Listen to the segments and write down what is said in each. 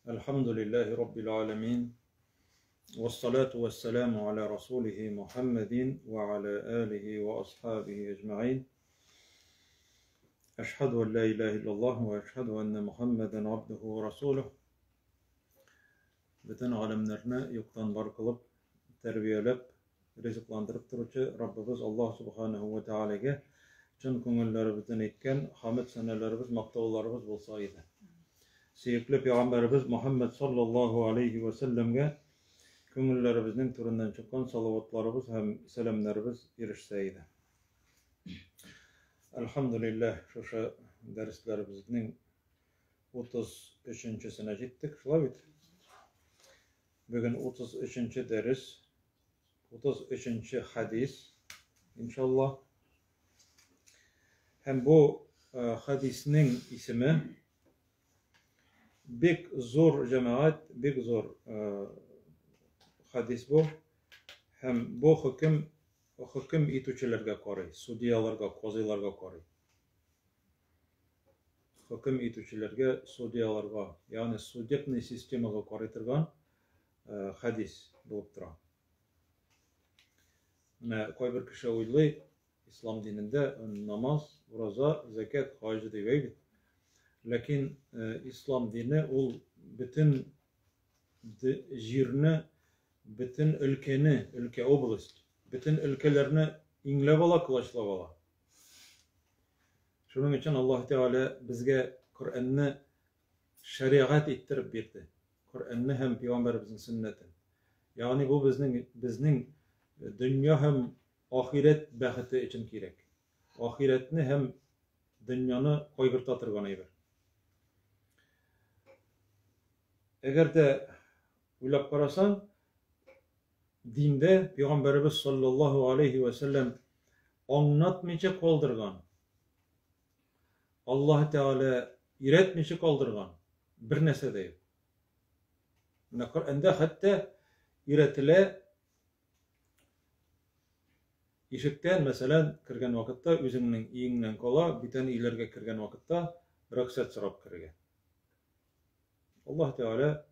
Elhamdülillahi Rabbil alemin. Vessalatu vesselamu ala Resulihi Muhammedin ve ala alihi ve ashabihi ecma'in. Eşhedü en la ilahe illallah ve eşhedü enne Muhammeden abduhu ve resuluh. Bütün alemlerine yoktan var kılıp, terbiyelep, rızıklandırıp duruşu Rabbimiz Allah Subhanahu ve Teala'ya cın köngüllerimizden etken hamd senelerimiz, maktavlarımız bolsaydı. Sevgili Peygamberimiz Muhammed sallallahu aleyhi ve sellem'e köngüllerimizin türünden çıkan salavatlarımız hem selamlarımız erişseydi. Elhamdülillah şu derslerimizin 33'sine gittik. Şula bit. Bugün 33. ders, 33. hadis inşallah. Hem bu hadisinin ismi bek zor cemaat, bek zor hadis bu. Hem bu hüküm etüçilerge koray, sudiyalarga, kozilarga koray. Hüküm etüçilerge, sudiyalarga, yani sudetni sistemaga koraytırgan hadis bulup tura. Koy bir kişi oylay, İslam dininde namaz, roza, zekat, hacı deyveydi. Lakin İslam dini ol bütün jirni, bütün ülkeni, ülke oblast, bütün ülkelerini ingleb ala, kılaşlab ala. Şunun için Allah Teala bizge Kur'an'ı şeriat ettirip berdi. Kur'an'ı hem Peygamberimizin sünneti. Yani bu bizning dünya hem ahiret bahati için gerek. Ahiretni hem dünyani koygurtatırgan ayber. Eğer de uylap karasan, dinde Peygamberimiz sallallahu aleyhi ve sellem anlatmayacak kaldırgan, Allah Teala iretmeyecek kaldırgan bir nese deyip. Kur'an'da hatta iretile işikten mesela kirgen vakitte özünün iyinden kola biten ilerge kirgen vakitte ruhsat sorap kirgen. Allah Teala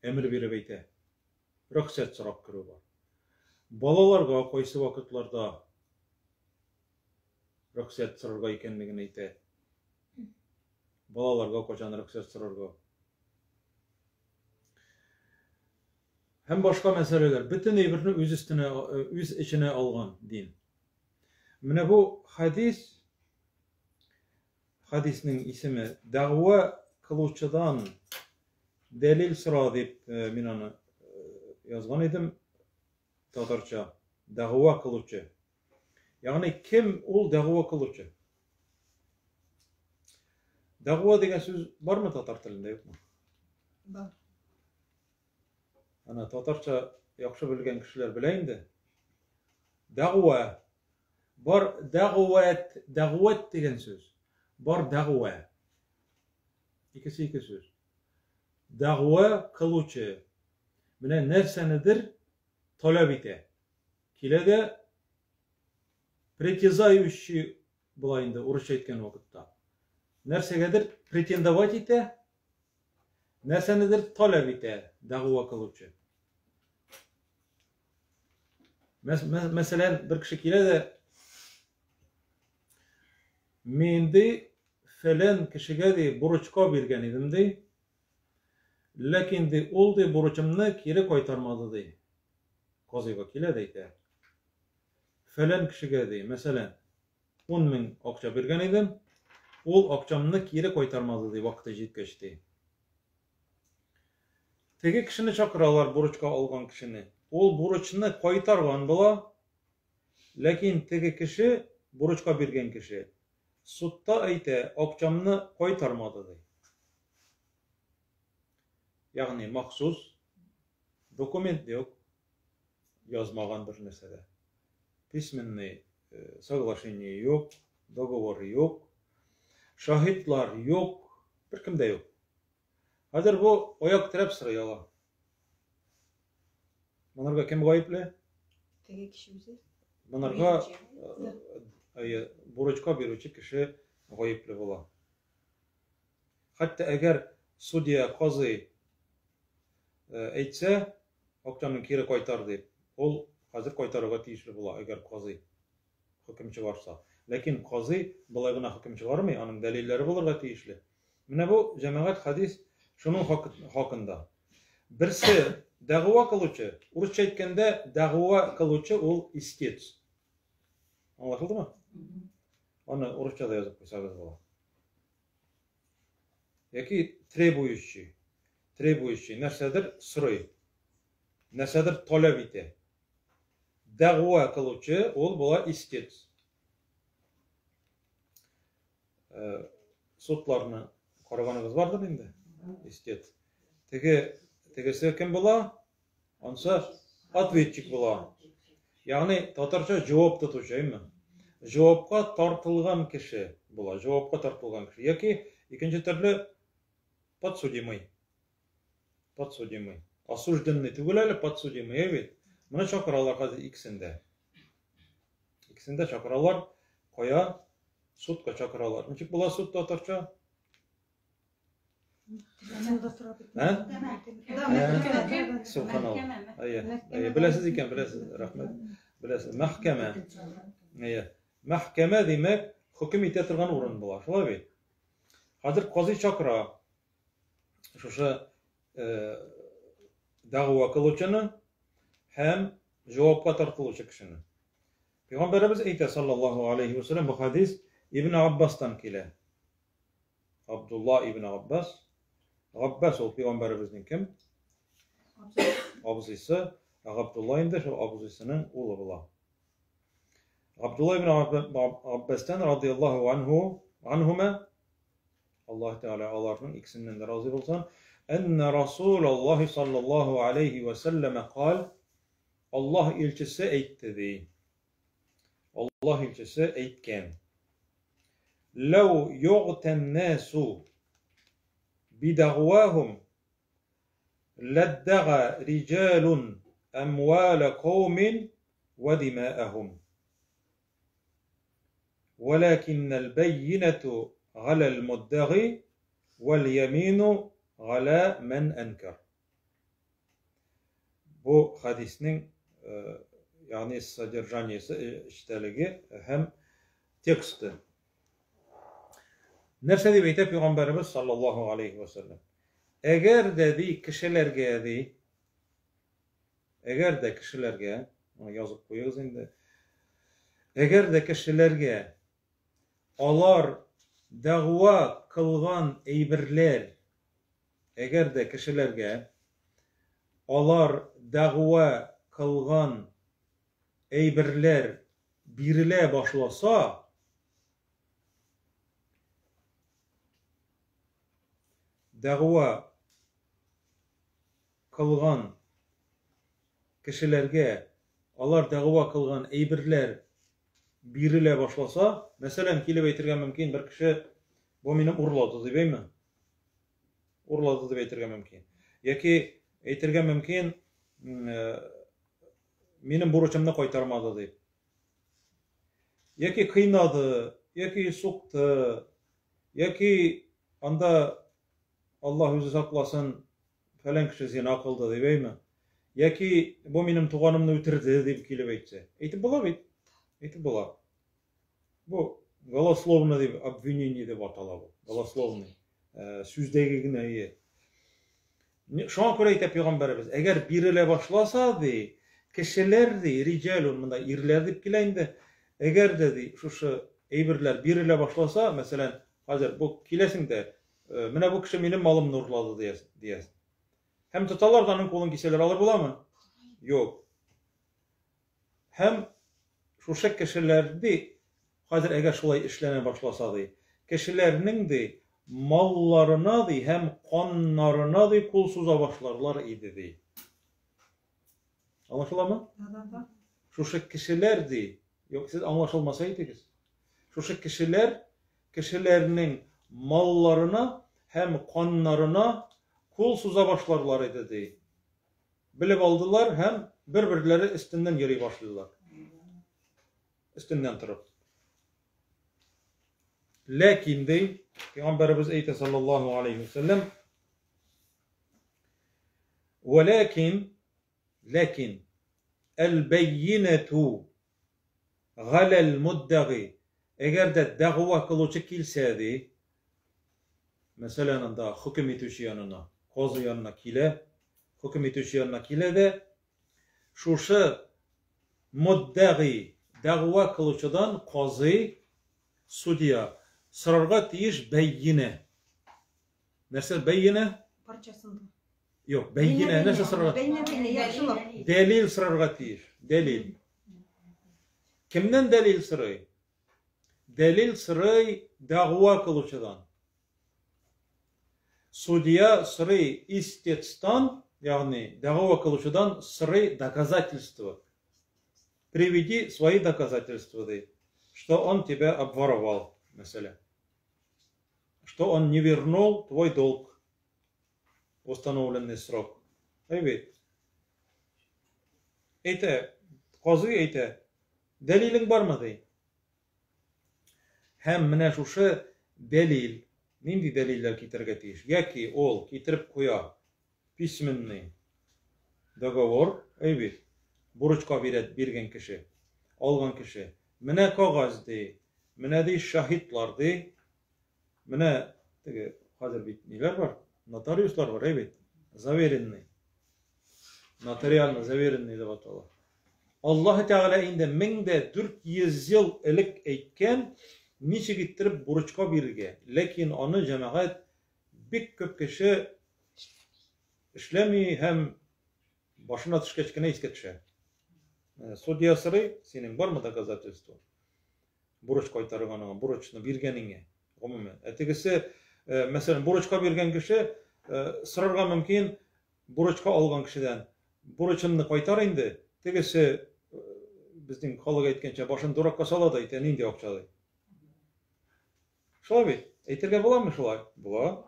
emir verip eyte. Ruhsat sorap kiru var. Balalarga koysu vakitlarda ruhsat sorarga ekenligini eyte. Balalarga koçan ruhsat sorarga. Hem başka meseleler. Bütün eybirni öz içine algan din. Mine bu hadisinin ismi dava kılıççıdan delil sıra deyip minanı yazgan edim. Tatarça. Dava kılıççı. Yani kim ol dava kılıççı? Dava degen söz var mı Tatar tilinde, yok mu? Var. Ana Tatarça yaxşı bilgen kişiler bileyindi. Dağwa. Bar dağvat degen söz. Bar dağwa. İkisi iki söz. Dağwa kılıçı. Mine nersenidir talep ite. Kile de pretizayushi bulayında uruş etken vakitte. Nersegedir pretendavat ite. Nersenidir talep ite. Dağwa kılıçı. Mesela bir kişi kile de mendi falan kişiye de buruçka bergen edim de, lakin de ol de buruçumni geri koytarmadı de. Koziga kile deydi. Falan kişiye de mesela 10 bin akça bergen edim, ol akçamni geri koytarmadı de vakti жеткечti. Tege kişini çakıralar buruçka algan kişini. Ol buruçni koytargan bola, lakin tege kişi buruçka bergen kişi sutta ayte akçamni koytarmadı dey. Yani maksus dokument yok, yazmagan bir nesede. Pismenni соглашение yok, dogovor yok, şahitlar yok, bir kimde yok. Hazır bu oyak tirep sırayala. Bunlarga kim gayipli? Tege kişi bize. Bunlarga borçka beruvchi kishi g'oyibli bo'la. Hatta agar sudya, qozi aytsa, aqchamni keri qaytar deb, ol hozir qaytarishga tegishli bo'la agar qozi hukm chiqarsa. Lekin qozi bularga hukm chiqarmay, uning dalillari bo'larga tegishli. Mana bu jamoat hadis shuning haqida. Birsi da'vo qiluvchi, uruscha aytganda da'vo qiluvchi ol istec. Anlaşıldımı? Onu Rusçada yazıp koysanız bo'lar. Yoki требующий narsadir so'ray, narsadir talab etadi. Da'vo qiluvchi ol bo'lar istec. Sudlarni qaraganimiz bordir endi. Istec. Tegese kim bo'lar? Onsa ответчик bo'lar. Yani Tatarcha cevap tutuşayım. Cevapqa tartılgan kişi bo'la, cevapqa tartılgan kişi. Yoki ikinci türlü подсудимый. Осужденный түгел әле подсудимый, evet. Мына чакыралар хәзер икесендә. Икесендә чакыралар, кая судка чакыралар. Ничек була суд татарча? Subhanallah. Bilasiz ekan, bilasiz. Rahmat. Bilasiz. Mahkama. Mahkama demek hukm ete turgan o'rin bo'lar. Shulay bit. Hozir qozi chaqira. Shusha da'vo qiluvchini ham javobga tortiluvchi kishini. Payg'ambarimiz aytadi sallallohu alayhi vasallam, bu hadis Ibn Abbasdan keladi. Abdullah ibn Abbas. Abbas ol Peygamberimizin kim? Abuzisi. Abdullah indi şu abuzisinin oğlu bola. Abdullah ibn Abbas'tan radıyallahu anhuma Allah Teala Allah'ın ikisinden de razı olsun. Enne Resulullah sallallahu aleyhi ve selleme kal, Allah ilçisi eytti. Allah ilçisi eytken. Lev yu'ten nasu بدعواهم لدغى رجال أموال قوم ودماءهم ولكن البينة على المدعي واليمين على من أنكر. Bu hadisning yani sodержаниясы iştəligi hem teksti. Нәрсә дип әйтә Пәйгамбәрбез саллаллаһу алейхи ва саллям? Әгәр дә кешеләргә, язып куегыз инде. Әгәр дә кешеләргә алар дәгъва кылган әйберләр, әгәр дә кешеләргә алар дәгъва кылган әйберләр бирелә башласа, da'vo qilgan kishilarga ular da'vo qilgan aybirlar berile boshlasa, masalan, kelib aytirgan mumkin bir kishi bu meni urladi deymi? Urladi deb aytirgan mumkin. Yoki aytirgan mumkin mening burchimni qaytarmadi deb. Yoki qiynadi, yoki so'qdi, yoki anda Allah özü saklasın falan kişi zina kıldı deymi? Yoki bu benim tuğanımni o'tirdi deb kelib aytsa. Aytib bo'lar. Aytib bo'lar. Bu голословно deb обвинение deb ataladi. Голословный. So'zdagigina. Şuna ko'ra aytib Peygamberimiz, agar berile boshlasa dey, kishilar dey, rijalun bunda erlar deb kelaydi. Agar dedi şu aybirlar berile boshlasa, masalan, hozir bu kelasingda Mine bu kişi benim malımı urladı diyesin. Hem tutarlar da onun kolun keseler alır bula mı? Yok. Hem şu kişiler de hazır eğer şulay işlene başlasa da kişilerinin de mallarına da hem kanlarına da kulsuza başlarlar idi de. Anlaşılır mı? Şu kişiler de yok siz anlaşılmasaydınız. Şu kişilerinin mallarına hem kanlarına kulsuza başlarlar dedi. Bilip aldılar hem birbirleri üstünden yeri başladılar. üstünden turup. Lakin dey, Peygamberimiz eyte sallallahu aleyhi ve sellem, lakin el-beyyinetu galel muddagi, eğer de dağva kılıcı kilseydi, mesela da hüküm etüşü yanına, kozu yanına kile, hüküm etüşü yanına kile de, şuşu muddagi dağva kılıcıdan kozu, sudiya, sırarga tiyiş beyyine. Mesela beyyine? Parçasında. Yok, beyyine. Nasıl sırarga? Beyyine yaşlı. Delil sırarga tiyiş. Delil. Kimden delil sırayı? Delil sırayı dağva kılıcıdan. Судья сыры истецтан, yani дағуа кылучыдан сыры доказательства. Приведи свои доказательства, что он тебя обворовал, mesela. Что он не вернул твой долг в установленный срок. Evet. Qazı eyte, delilin var mı dey? Hem mine şuşu delil, nindi deliller kitirge tiyiş? Ya ki ol kitirip koya pisminni dogovor, evet. Buruçka birgen kişi, algan kişi. Mine kağız dey, mine dey şahitlar dey, mine hazır bir neler var? Notariuslar var, evet. Zaverenni. Notarialno zaverenni de vatala. Allah Teala inde 1400 yıl elik eytken niçe gittirip buruçka birge. Lakin onu cemaat bir köp kişi işlemi hem başına tışkeçkine isketşe. Судья sırrı senin var mı doказательство? Buruç koytarıganına, buruçunu birgenine. Etekisi mesela buruçka birgen kişi sırarga mümkün buruçka algan kişiden buruçunu koytar indi. Tegisi bizden kalıg etkençe başın durakka saladı iten indi okçadı. Şolay bit. Eytirge bulan mı şolay? Bula.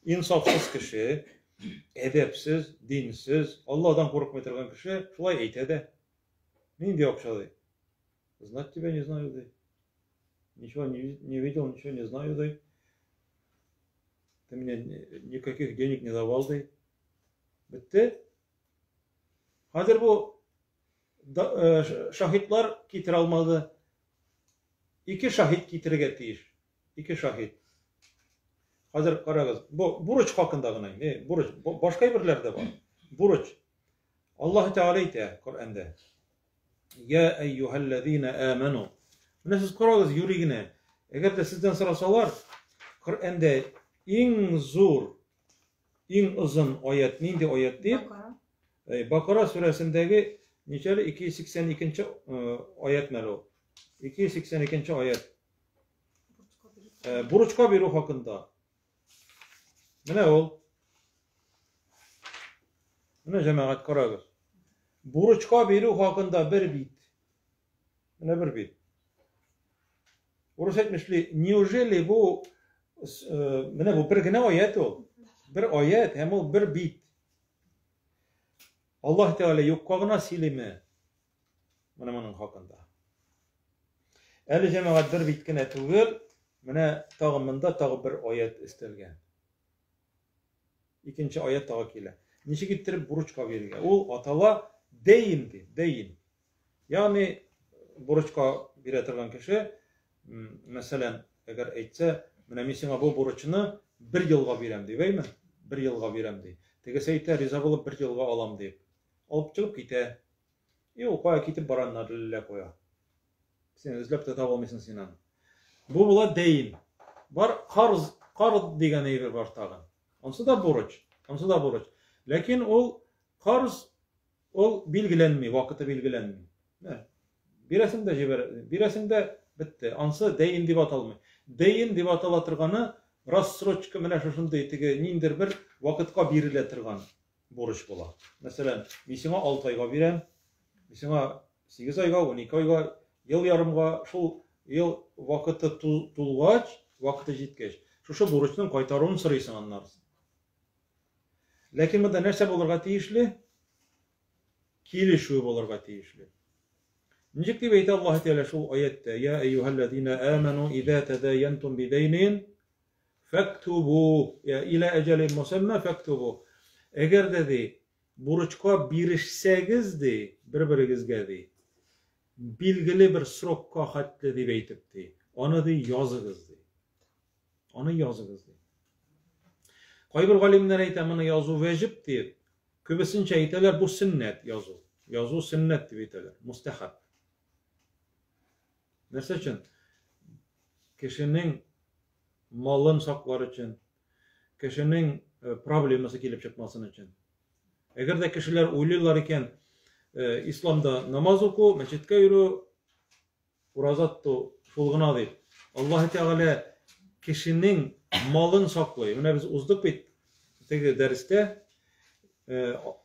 İnsafsız kişi, edepsiz, dinsiz, Allah'dan korkmaytırgan kişi şolay eytede. Indi okçadı. Знать тебя не знаю, да. Ничего не видел, ничего не знаю, да. Ты мне никаких денег не давал, да. Bitti. Hazır bu şahitler getir almalı. İki şahit getirgetir. İki şahit. Hazır karagız. Bu buruç hakkında ne? Buruç. Başka birlerde var. Buruç. Allah Teala ite Kur'an'da. Ya eyyühellezine amenu. Bunu siz karagız yürüyüne. Eğer de sizden sorasalar Kur'an'da en zor, en uzun ayet neydi ayet deyip Bakara suresindeki neçeli 282. ayet melo. 282. ayet. Buruçka biru hakkında. Ne ol? Ne cemaat karagız. Buruçka biru hakkında bir bit. Ne bir bit. Burası etmişli. Неужели bu bu bir gene ayet ol. Bir ayet hem o bir bit. Allah Teala yukkağına silimi. Bunun hakkında. Eli cemaat bir bitkine tügül. Mene tağımında tağı bir ayet istelgen. İkinci ayet tağı kile. Nişi gittirip buruçka verilge. O atala deyindi. Deyin. Yani buruçka bir etırgan kişi mesela eğer etse mene misina bu buruçunu bir yılga verem deyip mi? Bir yılga verem deyip. Tegese ite riza bulup bir yılga alam deyip. Alıp çıkıp gite. O koya gitip baranlar lille koya. Sen özlep de tabalmışsın Sinan. Bu bula deyin. Var karz degen eyver var tağın. Onsu da buruç. Onsu da buruç. Lakin ol karz ol bilgilenmi, vakıtı bilgilenmi. Biresinde jiber, biresinde bitti. Onsu deyin dibat almay. Deyin dibat alatırganı rassroçka mene şoşunda etigi nindir bir vakıtka biriletirgan buruç bula. Mesela misina 6 ayga birem, misina 8 ayga, 12 ayga, yıl yarımga, şul yıl vakıtı tulgaç, vakıtı jitkeç. Şuşu buruçnun kaytaruun sıraysan anlarsın. Lakin bunda nerse bolurga tiyişli? Kilişu bolurga tiyişli. Nicik diye beyti Allah Teala şu ayette ya eyyühellezine amenu izâ tedâyentum bideynin fektubu ya ila ecelin musamma fektubu. Eğer dedi buruçka birişsegiz de bir-biringizge de bilgili bir srokka hatlı deb aytibdi. Onu da yazıgız de. Onu yazıgız de. Kayber galimler aytamını yazı vecip deyip köbesince aytalar bu sünnet yazı. Yazı sünnet deb aytalar. Mustahab. Nersa için? Kişinin malın saklar için, kişinin probleması kelip çıkmasın için. Eğer de kişiler uyluylar iken İslam'da namaz oku, meçitke yürü, urazat da şulguna deyip. Allah Teala kişinin malın saklıyor. Buna biz uzduk bit derste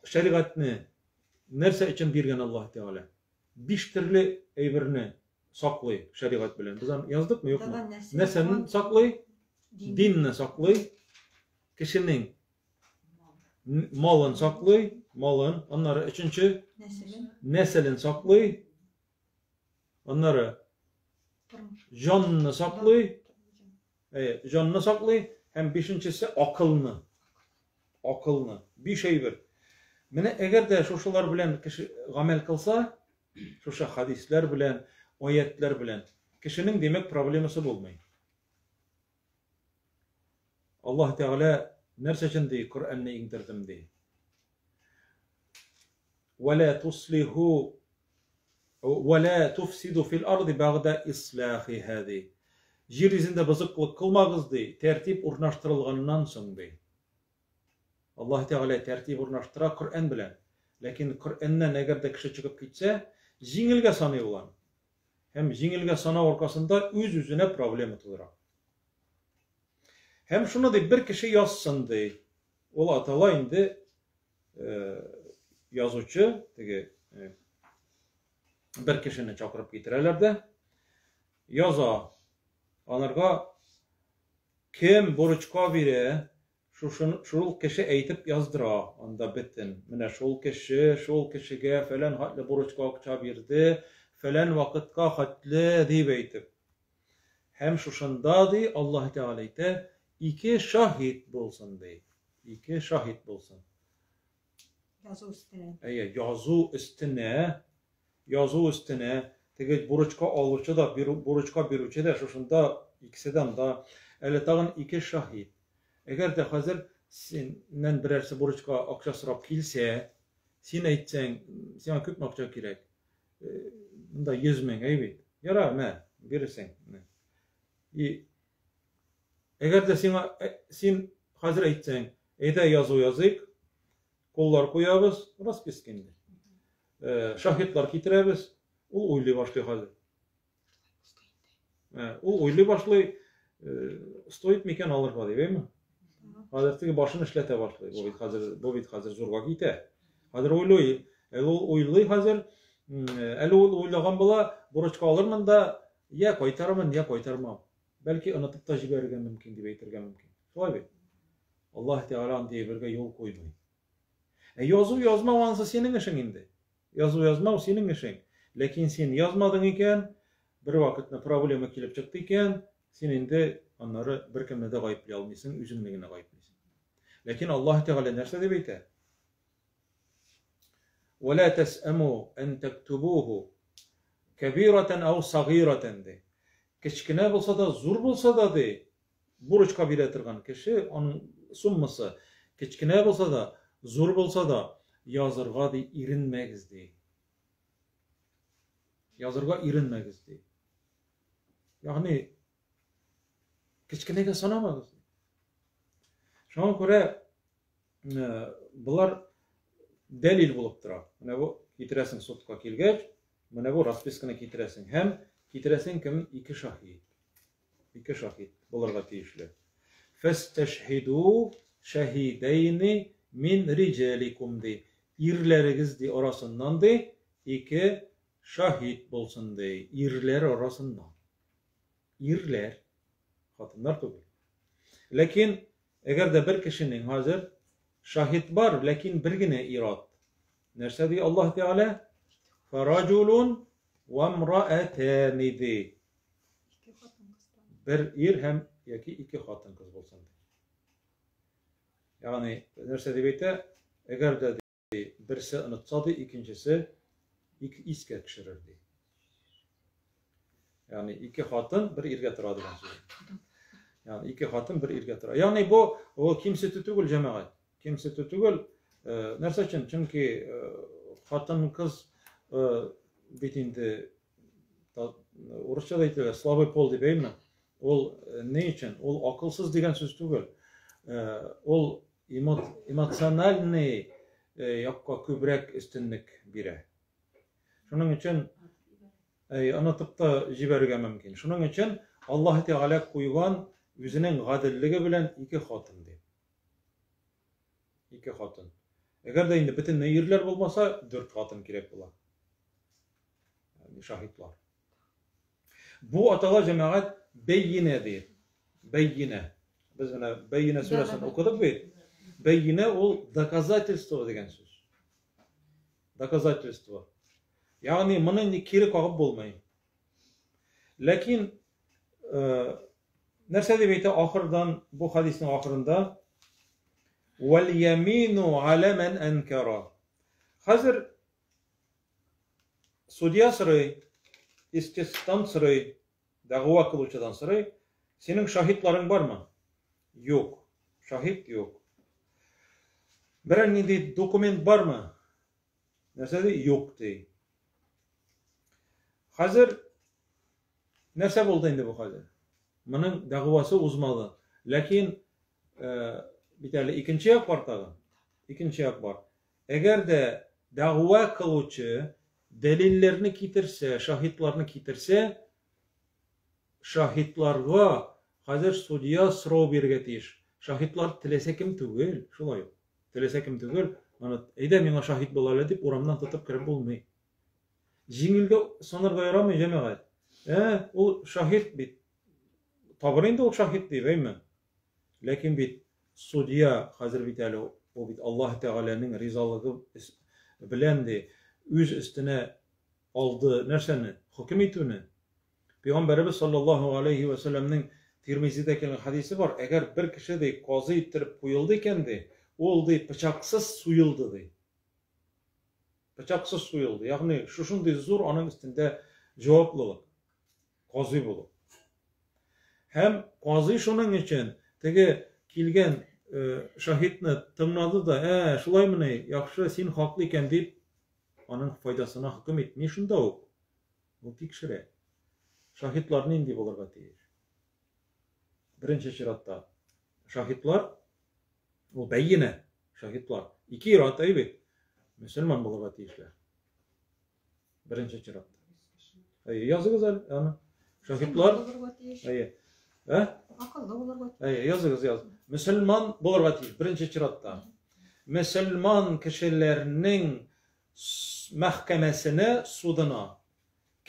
şeriatını nerse için birgen Allah Teala. 5 türlü eybirini saklıyor şeriat bilen. Biz yazdık mı yok mu? Nersenin saklıyor? Dinini saklıyor. Kişinin malın saklıyor. Malın. Onları üçüncü neslin saklıyor. Onları canını saklıyor. Canını saklıyor. Hem beşincisi akılını. Akılını. Bir şey var. Mene eğer de şuşalar bilen kişi amel kılsa, şuşa hadisler bilen, ayetler bilen, kişinin demek probleması bulmayın. Allah Teala nerse için diye Kur'an'ı indirdim diye. وَلَا تُصْلِهُ وَلَا تُفْسِدُ فِي الْأَرْضِ بَعْدَ إِصْلَاحِهَا. Yer yüzünde bozıklık kılmağız diye, tertip urnaştırılganından soň diye. Allah Teala tertip urnaştıra Kur'an bilen. Lakin Kur'an'dan eğer de kişi çıkıp gitse, jingilge sanıyor olan. Hem jingilge sana orkasında yüzüne problem tutuyor. Hem şunu da bir kişi yazsın diye. Ola atalayındı yazıcı bir kişini çakırıp getirirler de yaza anarga kim borçka biri şul kişi eğitip yazdıra anda bitin. Mine şul kişiye falan hatlı borçka akça birdi falan vakitka hatlı deyip eğitip. Hem şuşunda di Allah Teala'yı iki şahit bulsun diye. İki şahit bulsun. Yazı üstüne. Yazı üstüne. Teget buruçka alırça da, buruçka birüçe de şuşunda ikisinden da eletağın iki şahit. Eğer de hazır senden birerse buruçka akça sırap kilse, sen aytsan, sana köp makça gerek. Bunda 100 min evet. Yara mı? Verirsen. Eğer de sen hazır aytsan, eyde yazıyık, kollar koyabız, rast keskindi. Şahitler getiremiz, o uylu başlıyor hazır. O uylu başlıyor, stoyip miken alır değil mi? Hazırtaki başını işlete başlıyor. Bu bit hazır zorga gite. Hazır uyluyor. Uyluyor hazır. Uylagan bula buruçka alırmın da ya koytarmın ya koytarmam. Belki unutup da jibergen mümkün gibi aytırgan mümkün. Şolay bit. Allah Teala diye birge yol koymayı. Yazı yazma vansa senin işin indi. Yazı yazma o senin işin. Lakin sen yazmadın iken, bir vakitte problemi kelip çıktı iken, sen indi onları bir kimle de gayıplay almışsın, üzümligine gayıplaysın. Lakin Allah Teala nerse de beyte? وَلَا تَسْأَمُوا أَنْ تَكْتُبُوهُ كَبِيرَةً أَوْ صَغِيرَةً de. Kiçkine bulsa da, zor bulsa da de, buruç kabul etirgan kişi, onun summası, kiçkine bulsa da, zor bulsa da, yazırga de irinmegiz de. Yazırga irinmegiz de. Yani, kiçkinege sanamagız de. Şuna göre, bular delil bulup dura. Mene bu getiresin sutka kelgeç, mene bu raspiskini getiresin. Hem getiresin kim? İki şahit. İki şahit. Bularga teyişli. Festeşhidû şehideyni min ricalikum de. İrlerigiz de orasından de iki şahit bulsun de. İrler orasından. İrler. Hatınlar tabi. Lakin eğer de bir kişinin hazır şahit var, lakin birgine irat. Nerse diye Allah Teala? فَرَجُلٌ وَمْرَأَتَانِ de. İki kadın kızlar. Bir er hem yaki iki hatın kız bolsun. Yani nerse debeyte eğer de birisi unutsadı ikincisi iske kişirirdi. Yani iki hatın bir erge turadı ben söyleyeyim. Yani iki hatın bir erge turadı. Yani bu o kimse tutugul cemaat. Kimse tutugul nerse için? Çünkü hatın kız bitinde Rusça'da aytılıyor slabый pol debeyim mi? Ol ne için? Ol akılsız degen söz tugul. Ol emosyonalny yakka kübrek üstünlük bire. Şunun için anlatıp da jiberge mümkün. Şunun için Allah Teala koygan özünün gadilligi bilen iki hatın deyip. İki hatın. Eğer de indi bütün neyirler olmasa 4 hatın gerek bular. Yani şahitler. Bu atalar cemaat beyine deyip. Beyine. Biz ona beyine suresini okuduk beyt. Beyine ol доказательство деген söz. Доказательство. Yani bunun kiri kağıp bulmayın. Lakin nerse debeyte ahırdan bu hadisin ahırında vel yeminu ala men enkara. Hazır sudya sırayı ististan sırayı dava kılıçıdan sırayı senin şahitlerin var mı? Yok. Şahit yok. Bir dokument var mı? Nerse de yok değil. Hazır nerse oldu indi bu hazır. Bunun davası uzmalı. Lakin bir tane ikinci yak var tabi. İkinci yak var. Eğer de dava kılıcı delillerini getirse, şahitlerini getirse şahitlerge hazır sudya sırav berge tiyiş. Şahitler tilese kim tugul. Şulay. Tilese kim tugul. Eyde mena şahit bolarlar dep oramdan tutup kirip bolmay. Жеңілге санарға ярамай жамағат. Ол шахид бит. Табыр енді ол шахид дейбеймін. Ләкин бит судья қазір бит әлі о бит Аллах Тағаланың ризалығы білән де өз үстіне алды нәрсені hüküm етуіне. Peygamberimiz sallallahu aleyhi ve sellem'nin Tirmizi'de kelgan hadisi var. Eğer bir kişi de qazı ettirip koyuldu iken de ol de bıçaksız suyuldu de. Bıçaksız suyuldu. Yani şuşunday zor onun üstünde cevaplılık. Qazı bulup. Hem qazı şunun için tege kelgen şahitni tımladı da şulay mı ne? Yaxşı sen haklı iken deyip onun faydasına hüküm etmey şunda o. Bu tekşire. Şahitlar nindi bolarga teyir. Birinci şiratda şahitlar o beyine şahitlar. İki irat ayıbet. Müslüman bolarga teyişler. Birinci şiratda. Yazıgız yani şahitlar akıllı bolarga teyir. Yazıgız yaz. Müslüman bolarga teyir. Birinci şiratda. Müslüman kişilerinin mahkemesine, suduna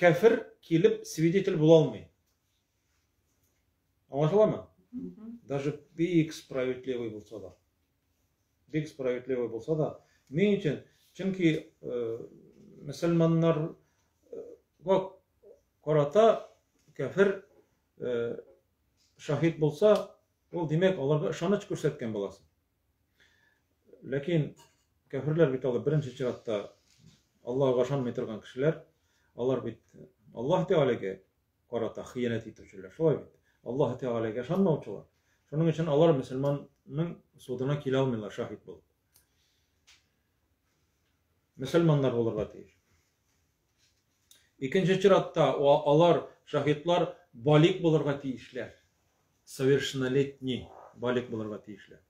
kafir kelip свидетель bulalmay. Anlaşılar mı? Даже bek справедливый bolsa da. Bek справедливый bolsa da. Ne için? Çünkü Müslümanlar karata kafir şahit bolsa o demek onlarga işanç gösterken bolasın. Lakin kafirler bit alı birinci çıratda Allah'a işanmay turgan kişiler Allar bit Allah Teala'ga qarata xiyanat etuvchilar. Şolay bit. Allah Teala'ga ishonmovchilar. Shuning uchun allar musulmonning suduna kela olmaylar shahid bo'lib. Musulmonlar bo'larga teyir. Ikkinchi chiratda allar shahidlar balik bo'larga teyishlar. Совершеннолетний balik bo'larga teyishlar.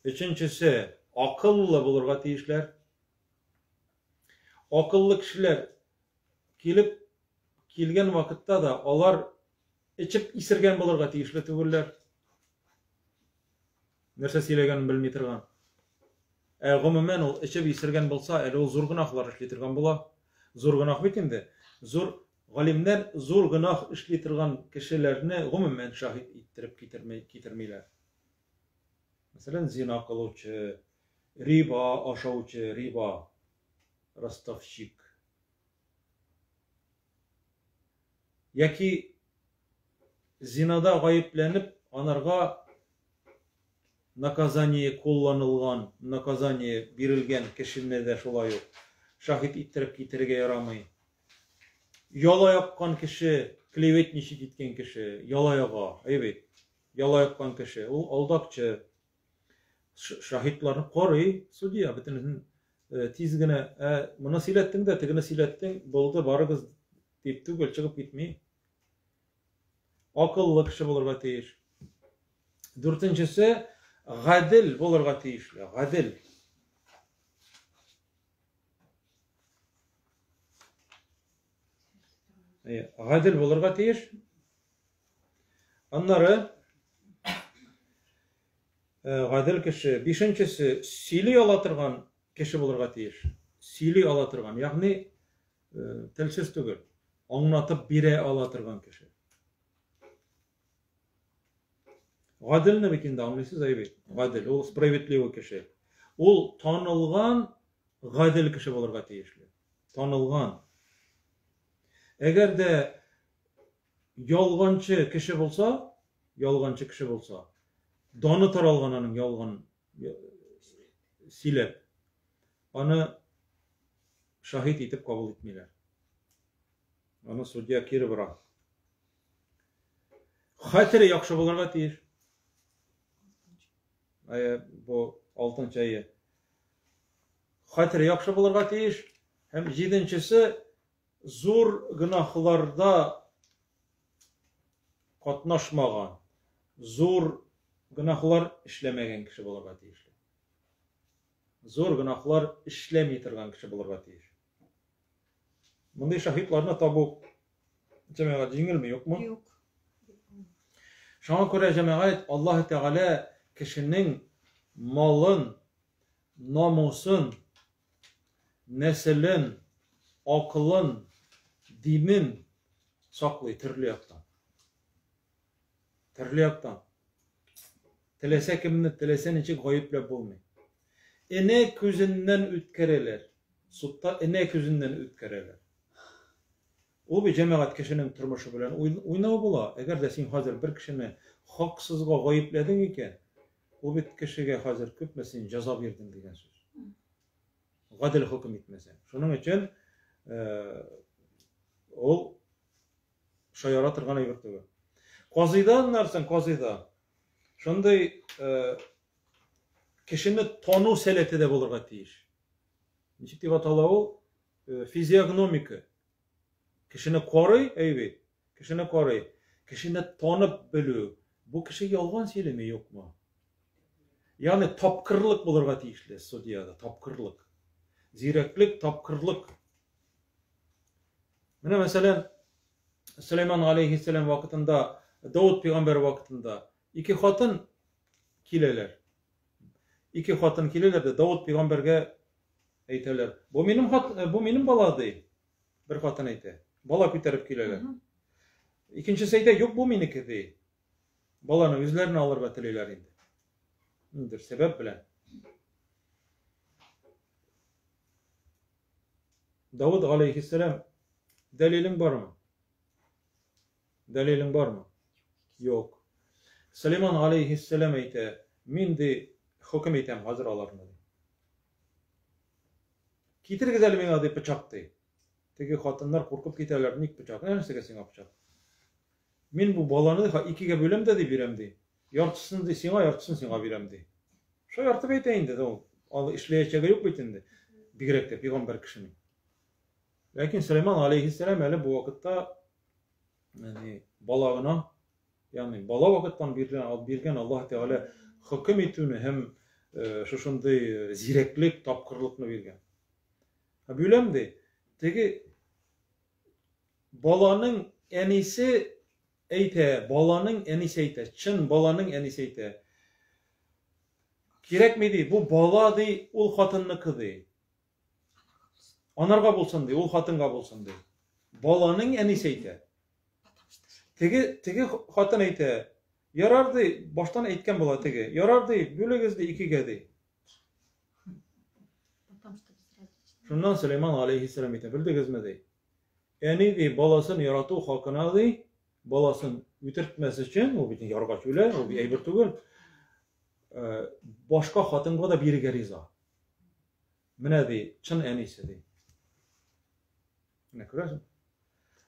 Uchinchisi aqlli bo'larga teyishlar. Akıllı kişiler kelgen vakitte da alar içip isirgen bolarga teyişli tugullar. Nerse söylegen bilmey turgan. Gumumen ol içip isirgen bolsa, o zor günahlar işley turgan bola. Zor günah bitinde. Zor galimler zor günah işley turgan kişilerini gumumen şahit ettirip getirmeyler. Mesela zina kıluvchi, riba aşavchi, riba Rostovchik. Яки зинада гайыпленip анарга наказание kullanılgan, naказание birilgen kişine de şolay yok. Şahit ittirip kitirge yaramay. Yala yapkan kişi, klevetnişik etken kişi, yalayaga, evet. Yala yapkan kişi, o aldakçı. Şahitlerini koruy, sudiya bütün tizgine, buna silettin de, tigine silettin, buldu barıgız deyip tügül çıkıp gitmeyi. Akıllı kişi bulurga teyiş. Dörtüncüsü, gadil bulurga teyişli, gadil. Gadil bulurga teyiş. Onları gadil kişi, beşincisi, sili alatırgan kişi bulurga teyiş. Sili alatırgan, yani telsiz tügül. Anlatıp bire alatırgan kişi. Gadil ne bekinde anlıyorsunuz evet. Gadil, o spravitli kişi. O tanılgan gadil kişi bulurga teyişli. Tanılgan. Eğer de yalgancı kişi bulsa, danı taralgananın yalgan silep, onu şahit etip kabul etmeler. Onu sudya kiri bırak. Hatırı yakşı bulurga teyiş. Bu altıncı ayı. Hatırı yakşı bulurga teyiş. Hem yedinçisi zor günahlarda katnaşmagan, zor günahlar işlemegen kişi bulurga teyiş. Zor günahlar işlemeyitirgan kişi bulurga teyiş. Bunday şahitlarına tabu cemaat jingil mi yok mu? Yok. Şuna göre cemaat Allah Teala kişinin malın, namusun, neslin, akılın, dinin saklay türlü yaktan. Türlü yaktan. Telese kimini telesen içi gayıple bulmay. Ene közünden ütkereler. Sutta ene közünden ütkereler. O bir cemaat kişinin turmuşu bilen oynağı bula. Eğer de sen hazır bir kişini haksızga gayıpledin iken, o bir kişiye hazır köpmesin ceza verdin degen söz. Gadil hüküm etmesen. Şunun için o şayara tırgana yürütüyor. Qazida anlarsın, qazida. Şunday kişini tonu seleti de bulurga teyiş. Niçik deyip atala o? Fizyognomiki. Kişini koruy, evet. Kişini koruy. Kişini tanıp bilü. Bu kişi yalgan söylemi yok mu? Yani tapkırlık bulurga teyişli sudiyada. Tapkırlık. Zireklik, tapkırlık. Mine mesela Süleyman aleyhisselam vakitinde, Davud peygamber vakitinde iki hatın kileler. İki hatın kileler de Davud peygamberge eyteler. Bu benim bala değil. Bir hatın eyte. Bala küterip kileler. İkincisi eyte yok bu meniki değil. Balanın yüzlerini alır ve tileyler indi. Nedir? Sebep bilen. Davud aleyhisselam delilin var mı? Delilin var mı? Yok. Süleyman aleyhisselam eyte min de hüküm eytem hazır alarını. Kitir güzel men adı bıçaktı. Teki hatınlar korkup giderler nik bıçak. Neresi sen bıçak? Men bu balanı ikiye bölem dedi biremdi. Yartısını da sana yartısını sana biremdi. Şu yartı beyteyin dedi o. Al işleyeceği yok bitindi. Bigrekte peygamber kişinin. Lakin Süleyman aleyhisselam hele bu vakitte yani balağına yani bala vakittan birgen Allah Teala hüküm ettiğini hem şuşunday zireklik, tapkırlıkını birgen. Bülemdi. Teki balanın enisi eyte, balanın enisi eyte, çın balanın enisi eyte. Gerekmedi, bu bala dey, ul hatınlıkı dey. Anarga bulsun dey, ul hatınga bulsun dey. Balanın enisi eyte. Teki hatın eyte, yarar dey, baştan eytken bala teki, yarar dey, böyle gezdi iki gedi. Şundan Süleyman aleyhisselam eyte, böyle gezme dey. Eni de balasın yaratу hakına de balasın ütirtmesi için o bir yargıç öyle, o bir eybir tugul. Başka hatınga da biri geriza. Mine de çın enisi de. Ne görüyorsun?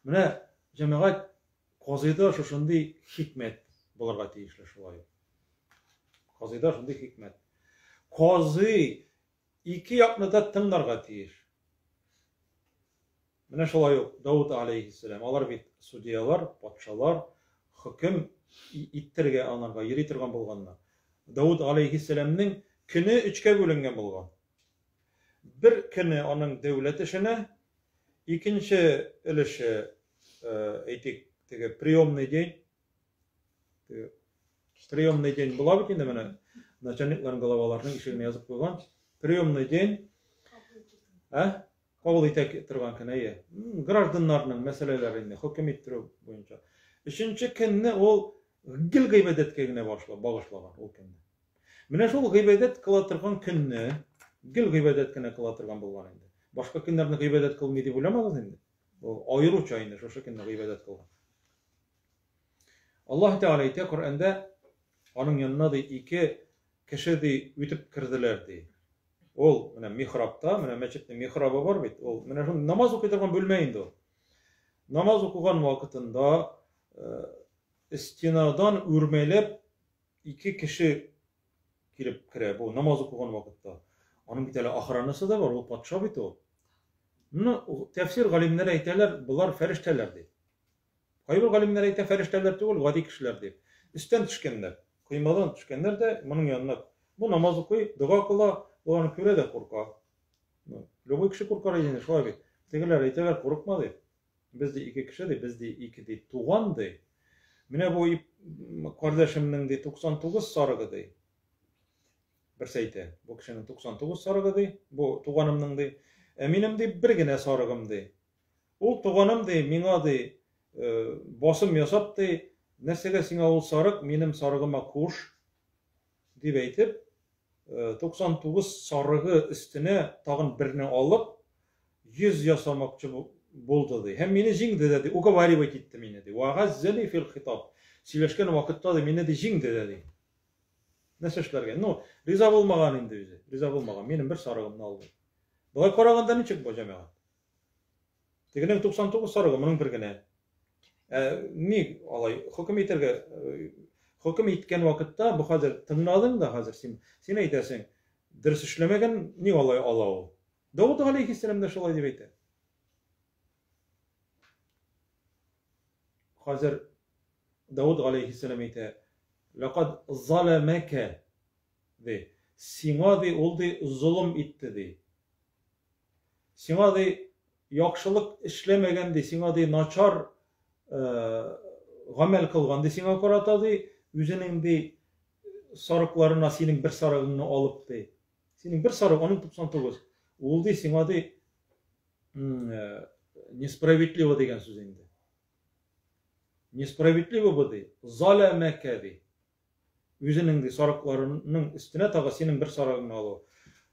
Mine cemaat qazida şuşunday hikmet bularga tiyişli şulay. Qazida şunday hikmet. Qazi iki yakını da tınlarga tiyiş. Mine şulay yok. Davud aleyhisselam. Alar bit sudiyalar, patşalar, hüküm ittirge anarga, yeritirgan bolganlar. Davud aleyhisselamның kini üçke bölüngen bolgan. Bir kini onun devlet işine, ikinci ilişi aytik приемный день. Приемный день була бит инде менә начальникларның головаларының ишегенә язып куйган. Приемный день. Кабул итә торган кенә. Гражданнарның мәсьәләләрен хөкем иттерү буенча. Üçüncü көнне ул гил гыйбадәткә генә багышлаган ул көнне. Менә шул гыйбадәт кыла торган көнне гил гыйбадәт кенә кыла торган булган инде. Башка көннәрне гыйбадәт кылмый дип уйламагыз инде. Ул аеруча инде шушы көнне гыйбадәт кылган. Allah Teala ite Kur'an'da onun yanına da iki kişi de ütüp kirdilerdi. Ol mine mihrapta, mine meçitte mihrabı var bit. Ol mine şun namaz okuyduğun bölmeyindi o. Namaz okugan vakitinde istinadan ürmelep iki kişi girip kire bu namaz okugan vakitte. Onun bir tane ahranısı da var, o patşa bit o. Bunu tefsir galimleri ayteler, bunlar feriştelerdi. Kayber galimler ayta ferişteler değil, gadi kişiler deyip. Üstten düşkenler, kıymadan düşkenler de bunun yanına. Bu namaz okuy, dua kıla, onu köre de korka. Lobu kişi korkar yine şu abi. Tegeler ayteler korkmadı. Biz de iki kişi de, biz de iki de tuğan de. Mine bu kardeşimnin de 99 sarıgı de. Bir seyte, bu kişinin 99 sarıgı de, bu tuğanımның de. Eminim de bir gene sarıgım de. O tuğanım de, mina de, basım yasap da nesile sina ol sarık benim sarığıma koş deyip aytip 99 sarığı üstüne tağın birini alıp 100 yasamakçı boldu dedi. Hem meni jingdi dedi. O gavari vakitdi meni dedi. Wa ghazzani fil khitab. Sileşken vakitta da meni de jingdi dedi. Nese işlerge? No, riza bolmagan indi bize. Riza bolmagan. Benim bir sarığımni aldı. Bulay karaganda ne çık bu cemaat? Teginin 99 sarığı bunun bir gene. Ni alay hüküm eterge hüküm etken vakitta bu hazır tınladın da hazır sen aytarsın ders işlemegen ni alay alaw. Davud aleyhisselam da şolay dep aytdı. Hazır Davud aleyhisselam aytdı. Laqad zalamaka de sinadi oldu zulüm etdi de. Sinadi yaxşılık işlemegen de sinadi naçar gamel kılgan de sina karatadı, üzerinin de sarıklarına senin bir sarığını alıp de. Senin bir sarık, onun 99. Oldu sina de nespravedlivo degen söz indi. Nespravedlivo bu de. Zalameke de. Üzerinin de sarıklarının üstüne tağı senin bir sarığını alıp.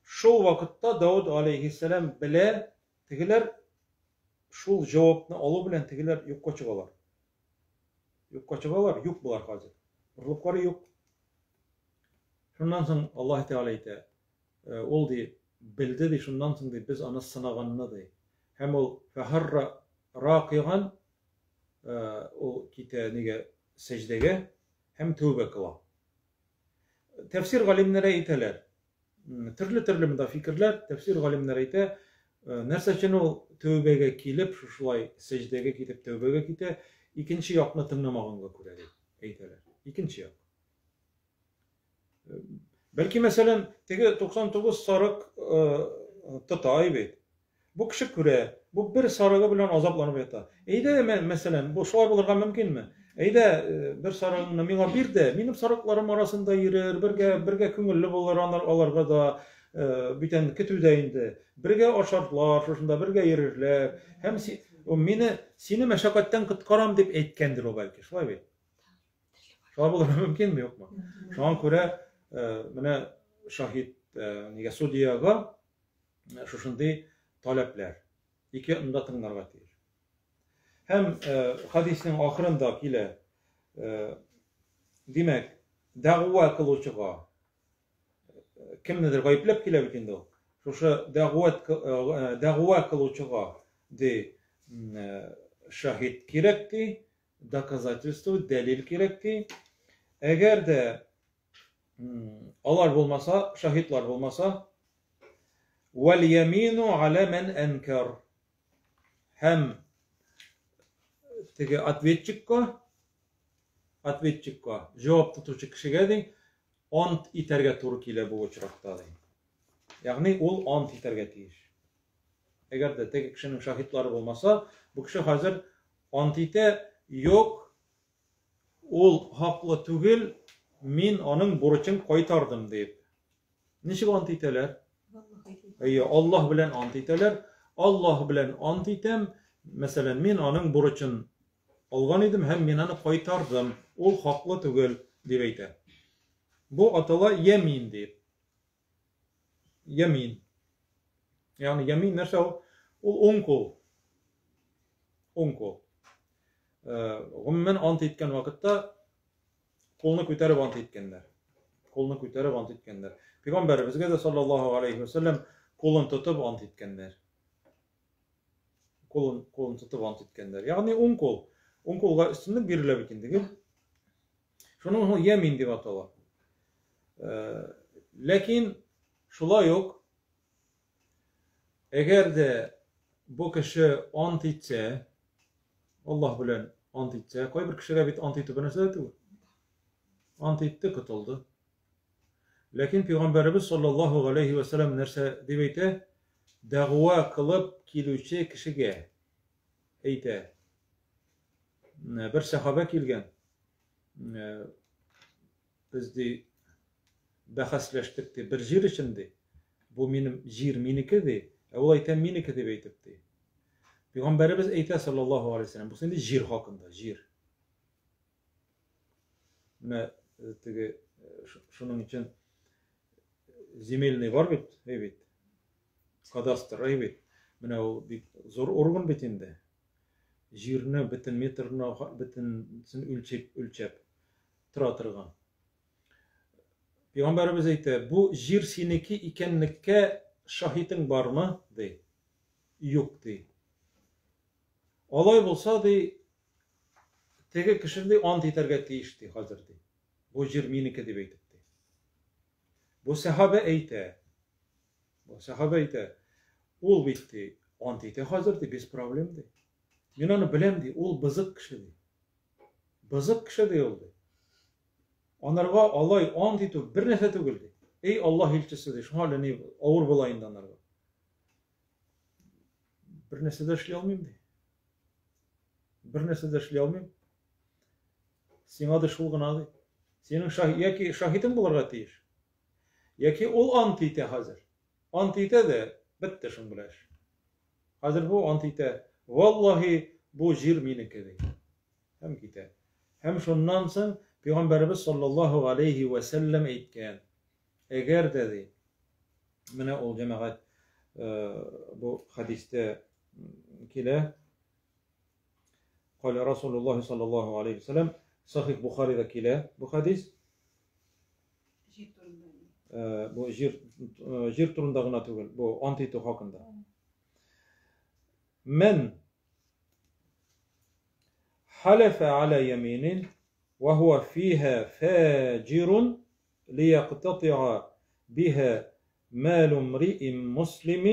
Şu vakitte Davud aleyhisselam bile tegiler şul cevapını alı bilen tegiler yokka çıgalar. Yokka çıgalar, yok bular hazır. Burlukları yok. Şundan sonra Allah Teala ite ol di bildi de şundan sonra biz ana sınağanını de. Hem ol feharra raqigan o kite nege secdege hem tövbe kıla. Tefsir galimlere iteler. Türlü münda fikirler tefsir galimlere ite nerse için o tövbege kilip şulay secdege kitip tövbege kite ikinci yakını tınlamağınga köre eyteler. İkinci yak. Belki mesela tege 99 sarık tutay bit. Bu kişi köre bu bir sarığı bilen azaplanıp yata. Eyde mesela bu şolay bulurga mümkün mü? Eyde bir sarığını mena bir de benim sarıklarım arasında yürür, birge köngüllü bulur alarga da biten kütüdeyinde birge aşarlar, şuşunda birge yürürler. Hem o meni seni meşakkatten kutkaram dep aytkendir o belki. Şolay bit. Şolay bulurga mümkün mü yok mu? Şu an köre mene şahit nege sudiyaga şuşunday talepler. İki ında tınlarga teyir. hem hadisinin ahırında kile demek da'wa kıluvçuğa kimnedir gayıplep kile bitindi o. Şoşa da'wa kıluvçuğa de şahit gerekti, doказательство, delil gerekti. Eğer de onlar bulmasa, şahitler bulmasa vel yeminu ala men enkar hem tege atvetçikka cevap tutucu kişiye de ant iterge turu kile bu uçrakta de. Yani ol ant iterge tiyiş. Eğer de tek kişinin şahitleri olmasa bu kişi hazır antite yok ol haklı tügül min onun borçun koytardım deyip. Nişik antiteler? Allah bilen antiteler. Allah bilen antitem mesela min onun borçun algan idim hem min onu koytardım. Ol haklı tügül deyip. Bu atala yemin deyip. Yemin. Yani yemin nerse o onkol. Onkol. Gümmen ant etken vakitte kolunu köterip ant etkenler. Kolunu köterip ant etkenler. Peygamberimizge de sallallahu aleyhi ve sellem kolunu tutup ant etkenler. Kolunu tutup ant etkenler. Yani onkol. Onkolga üstünlük biriyle bikindiği. Şunun yemin deyip atala. Lakin şula yok. Eğer de bu kişi ant etse, Allah bilen ant etse, koy bir kişiye bit ant etse benese de ant etti kıtıldı. Lakin Peygamberimiz sallallahu aleyhi ve sellem nerse deyite, dağva kılıp kilüçe kişiye eyte. Bir sahabe kilgen. Biz de bahsleştik de bir jir içinde. Bu benim jir minike de. Ola ayten minike de beytipti. Peygamberimiz eyte sallallahu aleyhi ve sellem. Bu şimdi jir hakkında, jir. Ne tege şunun için zimelini var bit, evet. Kadastr, evet. Mene o zor organ bitinde. Jirne bitin metrine bitin sin ölçep tıratırgan. Peygamberimiz eyte bu jir sineki ikenlikke şahitin var mı? De. Yok de. Olay bolsa de tege kişi de ant iterge tiyişti hazır de. Bu jir minike de beytipti. Bu sahabe eyte. Bu sahabe eyte. Ol bitti. Ant ite hazır de biz problem de. Yunan'ı bilem de. Ol bızık kişi de. Bızık kişi de oldu. Onlarga Allah ant ite bir nefet ögüldü. Ey Allah ilçisi de şu halini ağır bulayında onlarga. Bir nesede işli almayayım de. Bir nesede işli almayayım. Sen adı şulgın adı. Senin yaki şahitin bularga tiyiş. Yaki ol antite hazır. Antite de bitti şun bilaş. Hazır bu antite. Vallahi bu jir minike de. Hem kite. Hem şundan sonra Peygamberimiz sallallahu aleyhi ve sellem eytken. Eğer dedi. Mene ol cemaat bu hadiste kile قال Resulullah sallallahu aleyhi ve sellem Sahih Bukhari'de kile bu hadis bu jir turundağına tügül bu antito hakkında men halefe ala yeminin ve huve fiha fâcirun liyaqtati'a biha مال امرئ مسلم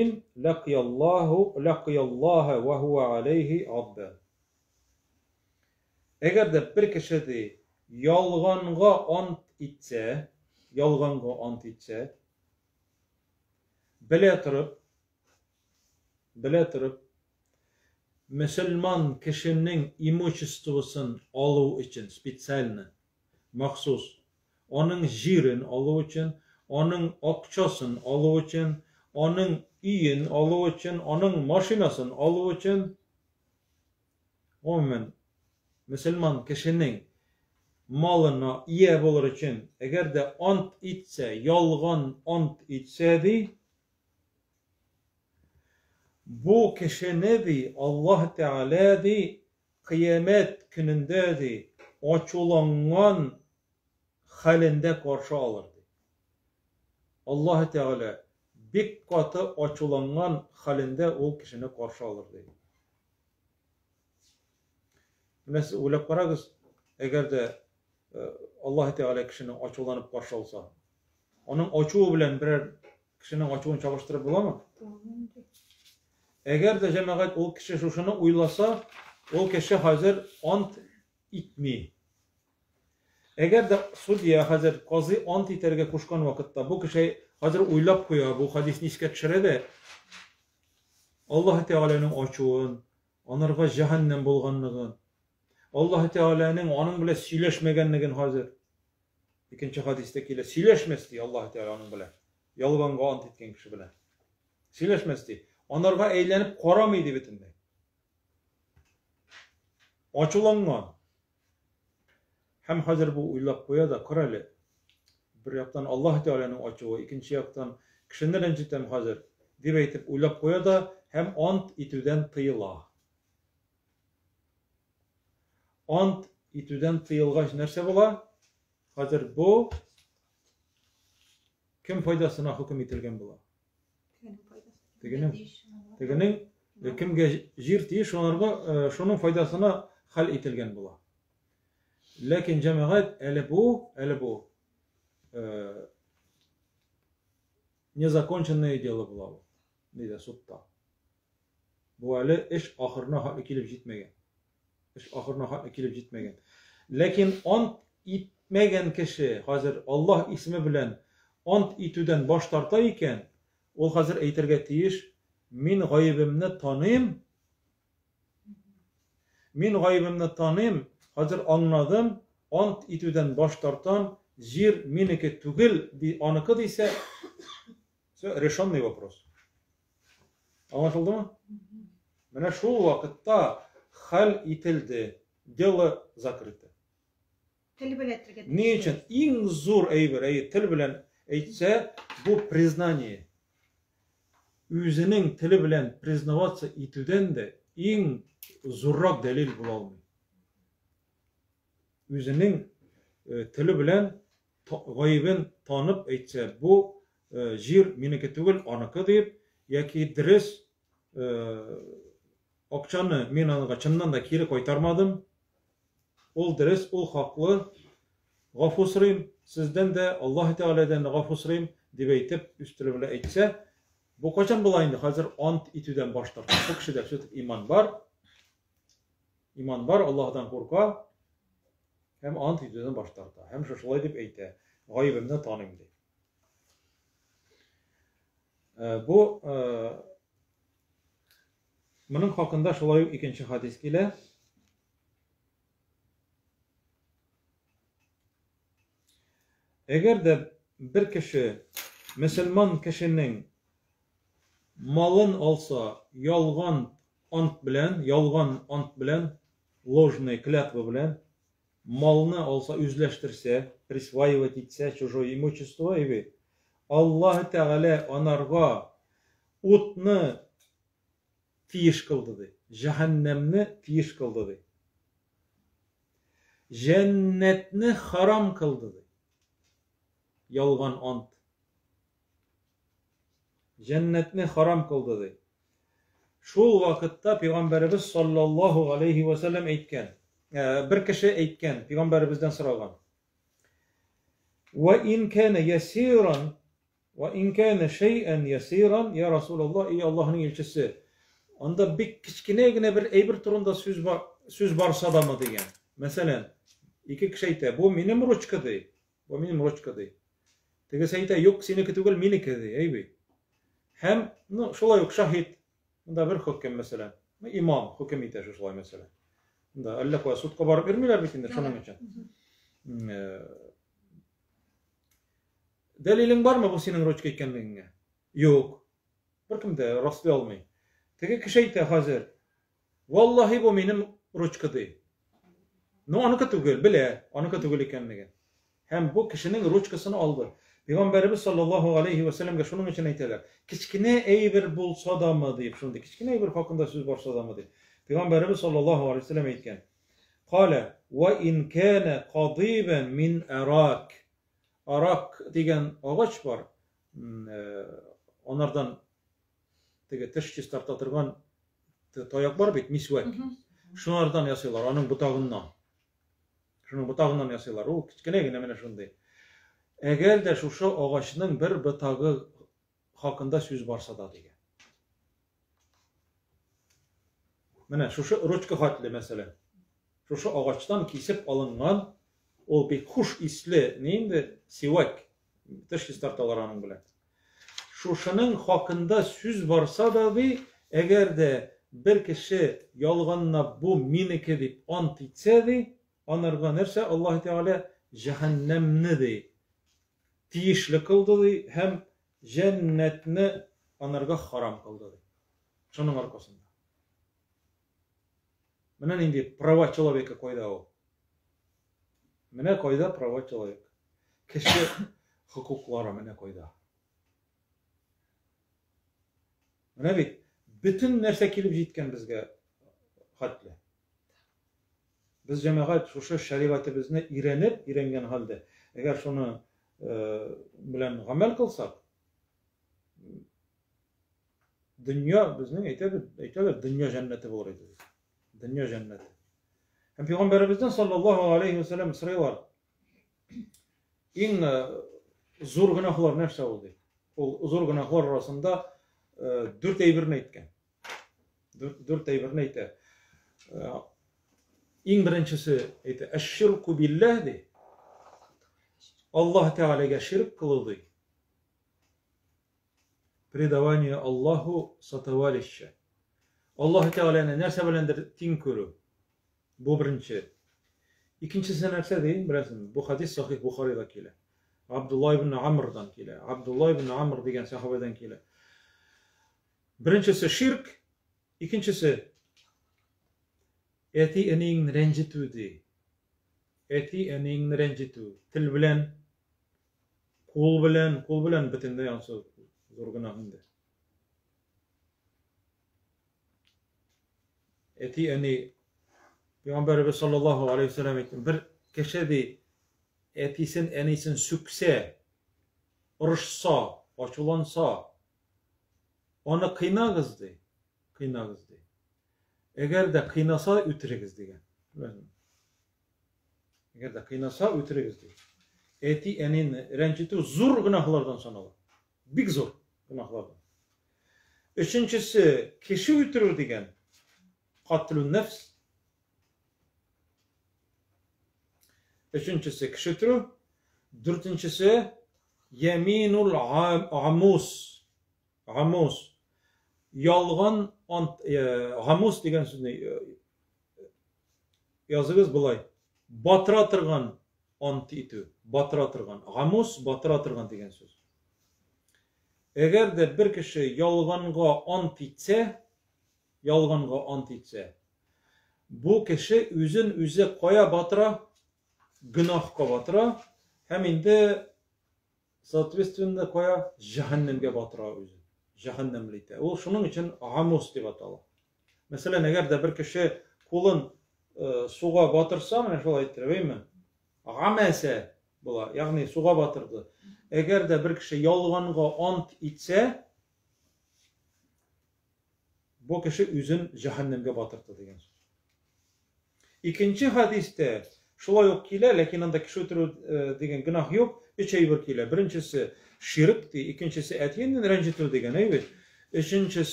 لقي الله وهو عليه غضبان. Eğer de bir kişi de yalganga ant etse, bile tırıp, Müslüman kişinin imуществосını alığı için, spesialini, mahsus, onun jirin alığı için, onun akçasını alığı için, onun iyin alığı için, onun maşinasını alığı için, onun Müslüman kişinin malına iyi olur için, eğer de ant etse, yalgan ant etse de, bu kişi nevi Allah Teala de kıyamet gününde de açılangan halinde karşı alırdı. Allah Teala bir katı açılangan halinde o kişini karşı alırdı. Siz uylap qaragız, eğer de Allah Teala kişini açılanıp karşı alsa, onun açığı bilen birer kişinin açığını çağıştırıp bulamı? Eğer de cemaat o kişi şunu uylasa, o kişi hazır ant itmi. Eğer de sudiye hazır qazı ant iterge kuşkan vakitte bu kişi hazır uylap koya, bu hadisini iske düşürede Allah Teala'nın açığın, onarga cehennem bulganlığın, Allah Teala'nın onun bile söyleşmegenligin hazır. İkinci hadistekiyle söyleşmesdi Allah Teala onun bile. Yalganga ant etken kişi bile. Söyleşmesdi. Onlarga eğlenip koramaydı bitinde. Açılangan. Hem hazır bu uylap koya da kırali. Bir yaktan Allah Teala'nın açığı, ikinci yaktan kişinin cidden hazır. Dib eytip uylap koya da hem ant itüden tıyıla. Ant itüden tıyılgaç nerse bola? Hazır bu kim faydasına hüküm etilgen bola? Tegenin kimge jir tiyiş onarga şunun faydasına hal etilgen bola. Lakin cemaat ele bu незаконченное дело bola bu. Neyde sutta. Bu ele iş ahırına hal ekilip jitmegen. İş ahırına hal ekilip jitmegen. Lakin ant itmegen kişi hazır Allah ismi bilen ant itüden baş tarta iken ol hazır eytirge tiyiş min gaybimni tanıyım. Min gaybimni tanıyım. Hazır anladım. Ant itüden baş tartan jir miniki tugil di anıkı deyse решенный вопрос. Anlaşıldı mı? Mene şu vakitta hal itildi. Дело закрыто. Niçin? En zor eyber, til bilen eytse bu признание. Üzünün tili bilen признаваться itüden de en zorrak delil bulalım. Üzünün tili bilen gaybin tanıp eytse bu jir miniki tugil anıkı deyip yaki diriz akçanı men anıga çından da kiri koytarmadım. Ol diriz, ol haklı. Gafusrayım sizden de Allah Teala'dan gafusrayım deyip eytip üstüne bile eytse bu kaçan bulayındı hazır ant itüden başlar. Bu kişide iman var. İman var Allah'tan korka. Hem ant itüden başlar da. Hem şaşılay deyip eyte. Gaybimden tanıyım deyip. Bu bunun hakkında şolay ikinci hadis ile eğer de bir kişi Müslüman kişinin malın alsa yalgan ant bilen ложный клятва bilen malını alsa üzleştirse присваивать etse чужое имущество evi Allah Teala onarga utni tiyiş kıldı. Cehennemni tiyiş kıldı. Cennetni haram kıldı. Yalgan ant. Cennetni haram kıldı. Şu vakitte Peygamberimiz sallallahu aleyhi ve sellem eytken, bir kişi eytken, Peygamberimizden soragan. Ve in kana yasiran ve in kana şey'en yasiran ya Resulallah ey Allah'ın elçisi. Onda bir kiçkinegine bir eyber turunda söz barsa da mı diyen. Mesela iki kişi eyte bu benim ruçkadı. Bu benim ruçkadı. Tege eyte yok seniki tugul meniki dey eybi. Hem şolay yok şahit. Bunda bir hüküm mesela. İmam hüküm ite şolay mesela. Bunda Allah koya sudqa barıp vermiler bitinde şunun için. Delilin var mı bu senin ruçka ekenliğine? Yok. Bir kimde rastlı olmayın. Tege kişi eyte hazır. Vallahi bu benim ruçkadı. No anıka tugul bile anıka tugul ekenliğine. Hem bu kişinin ruçkasını aldı. Peygamberimiz sallallahu aleyhi ve sellem'e şunun için eyteler. Kiçkine eyber bulsa da mı deyip şunu kiçkine eyber hakkında söz varsa da mı deyip. Peygamberimiz sallallahu aleyhi ve sellem aytgan. Qala ve in kana qadiban min arak. Arak degan ağaç var. Onlardan tish tarta turgan toyak var bit, miswak. Şunlardan yasıyorlar, onun butağından. Şunun butağından yasıyorlar. O kichkinegina mena şunday. Eğer de şu ağaçның bir butağı hakkında söz barsa da degan. Mana şu ruchka hatli mesela. Şu ağaçtan kesip alıngan o bir kuş isli neydi? Sivak. Tish tartalar onun bilen. Şunun hakkında söz barsa da eğer de bir kişi yalganla bu minike deyip ant etse onlarga nerse Allah Teala cehennemni de tiyişli kıldı hem cennetni onlarga haram kıldı. Şunun arkasında. Menen indi prava человека koyda o. Mene koyda prava человек. Kişi hukukları mene koyda. Mene bit bütün nerse kelip jetken bizge hatli. Biz cemaat şu şeriatimizni irengen halde eğer şunu bilen amel kılsak dünya bizning aytadilar dünya cenneti olur edi. Dünya cenneti. Hem Peygamberimizden sallallahu aleyhi ve sellem soruyorlar. En zor günahlar nerse oldu? O zor günahlar arasında dört eybirini aytgan. Dört eybirini aytdi. En birincisi aytdi eşşirku billah de. Allah Teala'ga şirk kılıldı. Predavanje Allahu satavaliще. Allah Teala'nın nerse bilendir tin körü. Bu birinci. İkincisi nerse değil, bilesin. Bu hadis sahih Bukhari'da kile. Abdullah ibn Amr'dan kile. Abdullah ibn Amr degen sahabeden kile. Birincisi şirk, ikincisi eti enin rencitüdü. Eti enin rencitü. Til bilen, kul bilen bitinde yansı zor günahındı. Eti eni Peygamberimiz sallallahu aleyhi ve sellem ettim. Bir kişi de etisin enisin sükse, ırışsa, açılansa onu kıynağızdı. Eğer de kıynasa ütürüğüz degen. Eğer de kıynasa ütürüğüz degen. Eti enin renciti zor günahlardan sanalı. Big zor günahlardan. Üçüncüsü kişi ütürür degen. Katlun nefs. Üçüncüsü kişi ütürür. Dördüncüsü yeminul amus. Amus. Yalgan hamus degen sözünü yazığız bulay. Batıratırgan ant itü. Batıratırgan. Hamus batıratırgan degen söz. Eğer de bir kişi yalganga ant itse, bu kişi üzün üze koya batıra, günahka batıra, hem indi sootветственно koya cehennemge batıra üzün. Cehennemliyte. O şunun için hamus diye atalı. Mesela eğer de bir kişi kulun suğa batırsa, mene şol aytırayım mı? Amese bula, yani suğa batırdı. Eğer de bir kişi yalganga ant itse, bu kişi üzün cehennemge batırdı degen söz. İkinci hadiste şulay yok kile, lakin anda kişi ötürü degen günah yok. Üç eyber kile. Birincisi şirkti, ikincisi etiyenin rencitir degen eyber.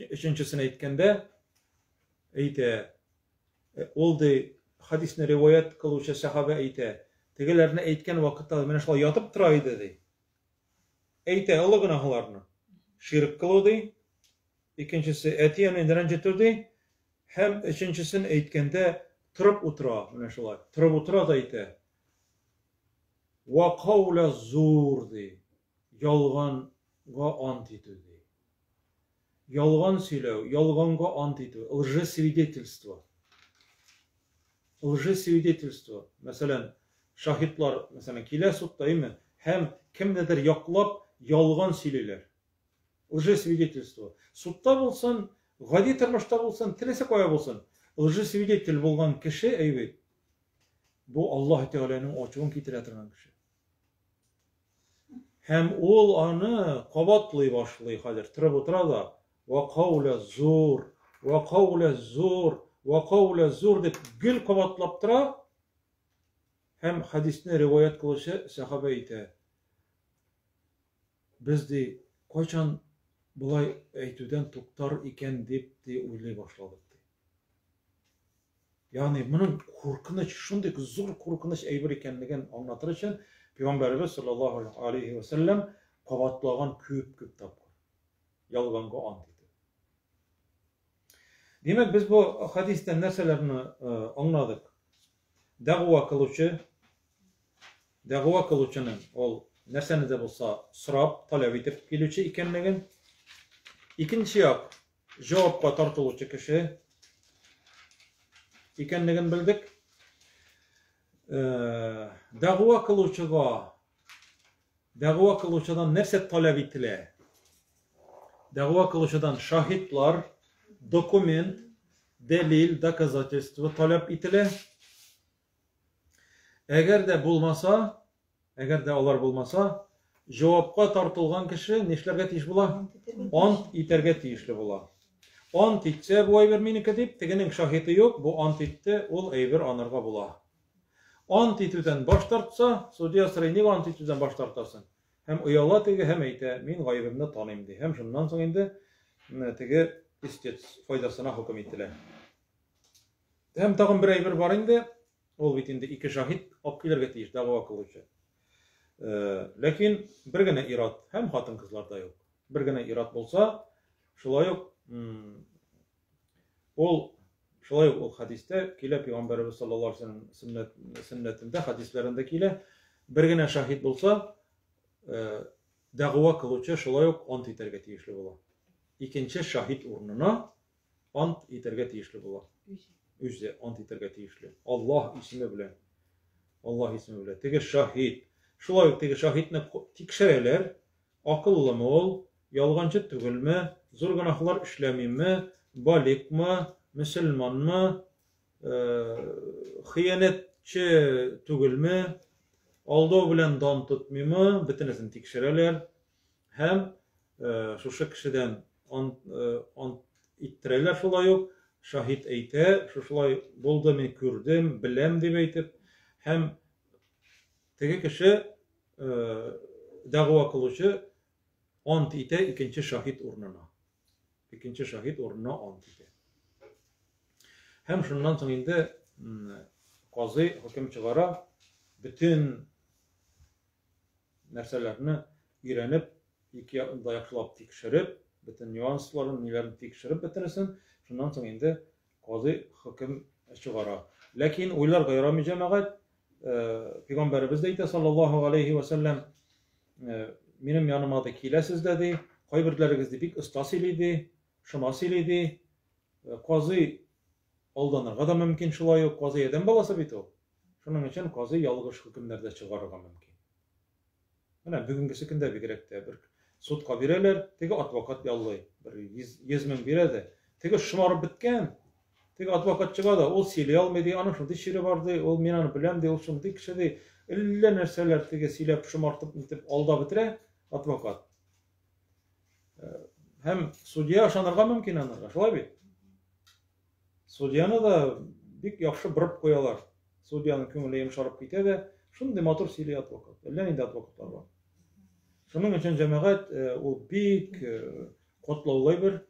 Üçüncüsünü aytkanda eyte oldu hadisini rivayet kıluvchi sahabe eyte tegelerine aytgan vaqtda mena şulay yotib turay dedi. Eyte Allah günahlarını şirk kıldı. İkincisi etiyenin rencitirdi. Hem üçüncüsünü aytkanda turib o'tira, mena şulay. Turib o'tira da eyte. Ve kavle zurdi. Yalganga ant etdi. Yalgan söylev, yalganga ant etdi. Лжесвидетельство. Лжесвидетельство. Mesela şahitler mesela kile sutta değil mi? Hem kimdedir yaklap yalgan söylerler. Лжесвидетельство. Sutta bolsan Гади тормышта булсын, теләсә кая булсын, лжесвидетель булган кеше әйбәт. Бу Аллаһ Тәгаләнең ачуын китерә торган кеше. Һәм ул аны кабатлый башлый хәзер. Торып утыра да ва кауля зур, ва кауля зур, ва кауля зур дип гел кабатлап тора. Һәм хадисне риваят кылучы сахаба әйтә. Без ди кайчан булай әйтүдән туктар икән дип уйлый башладык. Yani bunun korkunç, şunday zor korkunç әйбер икәнлеген аңлатыр өчен Пәйгамбәрбез саллаллаһу алейхи ва саллям кабатлаган күп тапкыр. Ялганга ант итеп. Демәк, без бу хадистән нәрсәләрне аңладык? Дәгъва кылучының ул нәрсәне дә булса сорап, таләп итеп килүче икәнлеген. Икенче як, җавапка тартылучы кеше икәнлеген белдек. Дәгъва кылучыдан нәрсә таләп ителә? Дәгъва кылучыдан шаһидлар, документ, дәлил, доказательство таләп ителә. Әгәр дә алар булмаса, җавапка тартылган кеше нишләргә тиеш була? Ант итәргә тиешле була. Ант итсә, бу әйбер минеке дип, тегенең шаһиты юк, бу ант итте, ул әйбер анарга була. Ант итүдән баш тартса, судья сорый, нигә ант итүдән баш тартасың? Һәм уяла теге, һәм әйтә, мин гаебемне таныйм ди. Һәм шуннан соң инде теге истец файдасына хөкем ителә. Һәм тагын бер әйбер бар инде, ул бит инде ике шаһид алып килергә тиеш, дәгъва кылучы. Ләкин бер генә ират, һәм хатын-кызларда юк. Бер генә ират булса, шулай ук ул хадистә килә, Пәйгамбәрбез саллаллаһу алейхи ва саллям сөннәтендә, хадисләрендә килә, бер генә шаһид булса, дәгъва кылучы шулай ук ант итәргә тиешле була. Икенче шаһид урынына ант итәргә тиешле була. Үзе ант итәргә тиешле. Аллаһ исеме белән. Теге шаһид. Шулай ук теге шаһидны тикшерәләр. Акыллымы ул, ялганчы түгелме, зур гынахлар эшләмиме, баликмы, мөселманмы, хыянәтче түгелме, алдау белән дан тотмыймы, бөтенесен тикшерәләр. Һәм шушы кешедән ант иттерәләр шулай ук. Шаһид әйтә, шулай булды, мин күрдем, беләм дип әйтеп. Һәм теге кеше дәгъва кылучы ант итә икенче шаһид урынына. Икенче шаһид урынына ант итә. Һәм шуннан соң инде казый хөкем чыгара, bütün нәрсәләрне өйрәнеп, ике якында яхшылап тикшереп, bütün нюансларын, ниләрне тикшереп бетерсен, шуннан соң инде казый хөкем чыгара. Ләкин уйларга ярамый җәмәгать, Пәйгамбәрбез дә әйтә саллаллаһу алейхи ва саллям, минем яныма да киләсез дә ди, кайберләрегез ди бик оста сөйли ди, шома сөйли ди. Казый алданырга да мөмкин, шулай ук казый адәм баласы бит ул. Шуның өчен казый ялгыш хөкемнәрдә чыгарырга мөмкин. Менә бүгенге көндә бигрәк тә бер судка бирәләр, теге адвокат яллый, бер 100 мең бирә дә, теге шомарып беткән. Теге адвокат чыга да, ул сөйли алмый ди, аның шундый шире бар ди, ул мин аны беләм ди, ул шундый кеше ди. Әллә нәрсәләр теге сөйләп шомартып итеп алда бетерә адвокат. Һәм судья ышанырга мөмкин анарга, шулай бит. Судьяны да бик яхшы биреп куялар. Судьяның күңеле йомшарып китә дә, шундый матур сөйли адвокат. Әллә нинди адвокатлар бар. Шуның өчен җәмәгать ул бик катлаулы бер.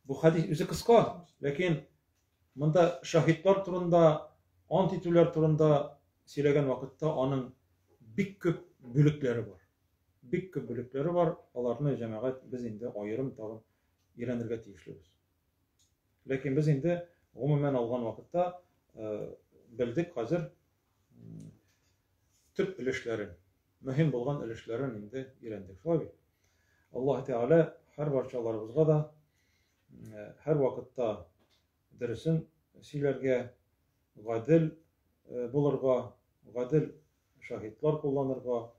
Бу хадис үзе кыска, ләкин монда шаһидлар турында, ант итүләр турында сөйләгән вакытта аның бик күп бүлекләре бар. Бик күп бүлекләре бар. Аларны җәмәгать без инде аерым тагын өйрәнергә тиешлебез. Ләкин без инде гомумән алган вакытта белдек хәзер төп өлешләрен, мөһим булган өлешләрен инде өйрәндек. Шулай. Аллаһ Тәгалә һәр барчаларыбызга да һәр вакытта дөресен сөйләргә, гадел булырга, гадел шаһидлар кулланырга,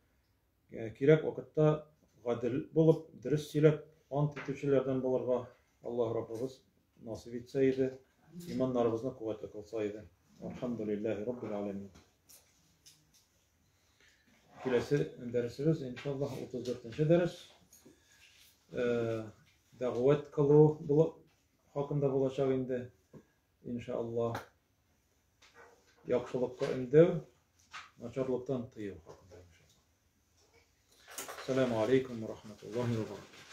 кирәк вакытта гадел булып, дөрес сөйләп ant etüşlerden bulurga Allah Rabbimiz nasip etseydi, imanlarımızı kuvvetli kılsaydı. Elhamdülillahi Rabbil alemin. Kilesi dersimiz inşallah 34. ders. Davet kılı hakkında bulacak indi. İnşallah yaxşılıkka ündəv, naçarlıktan tıyıb hakkında inşallah. Selamun aleyküm ve rahmetullahi ve barakatuhu.